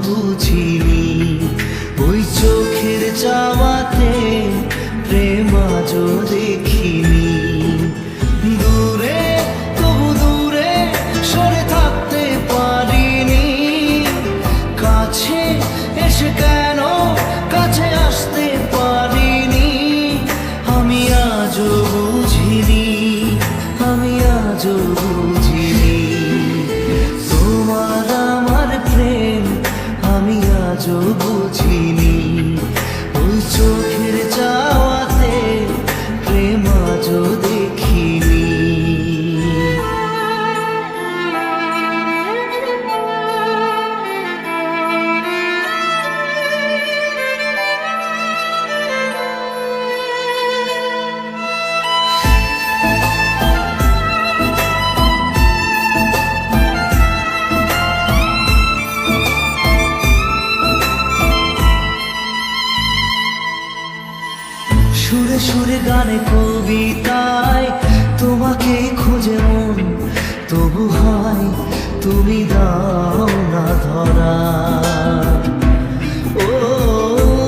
বুঝিনি, ওই চোখের চাওয়াতে প্রেম আজও দেখিনি। দূরে তবু দূরে সরে থাকতে পারিনি, কাছে এসে কেন কাছে আসতে পারিনি। আমি আজও বুঝিনি, আমি আজও বুঝিনি, তোমার আমার প্রেম আমি আজও বুঝিনি। ওই চোখের চাওয়াতে প্রেম আজও দেখিনি। সুরে সুরে গানে কবিতায় তোমাকে খুঁজে মন, তবু হয় তুমি দাও না ধরা। ও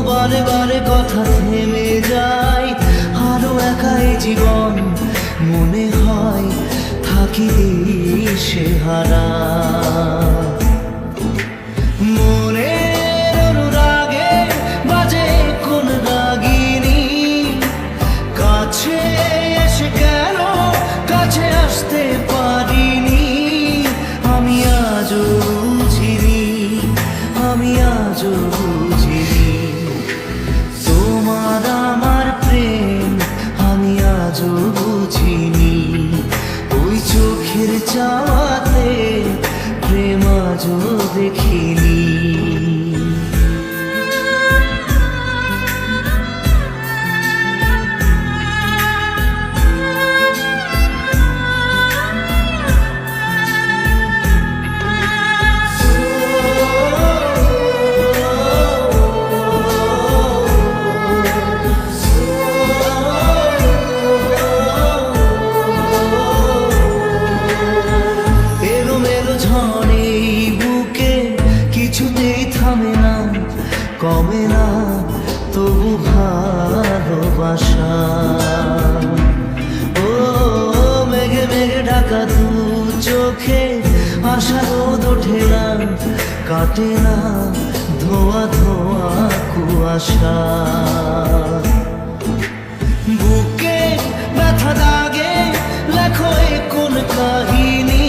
বারে বারে কথা থেমে যায়, আরো একাই জীবন মনে হয় থাকি দিশে হারা। মনের অনুরাগে বাজে কোন রাগিনী, কাছে এসে কেন কাছে আসতে পারিনি। আমি আজও বুঝিনি, আমি আজও বুঝিনি, তোমার আমার প্রেম আমি আজও বুঝিনি। ওই চোখের চাওয়াতে প্রেম আজও দেখিনি। কিছুতেই থামে না, কমে না তবু ভালোবাসা। ও মেঘে মেঘে ঢাকা দু চোখে আশা রোদ ওঠে না, কাটে না ধোয়া ধোয়া কুয়াশা। বুকে ব্যথা দাগে লেখো কোন কাহিনী,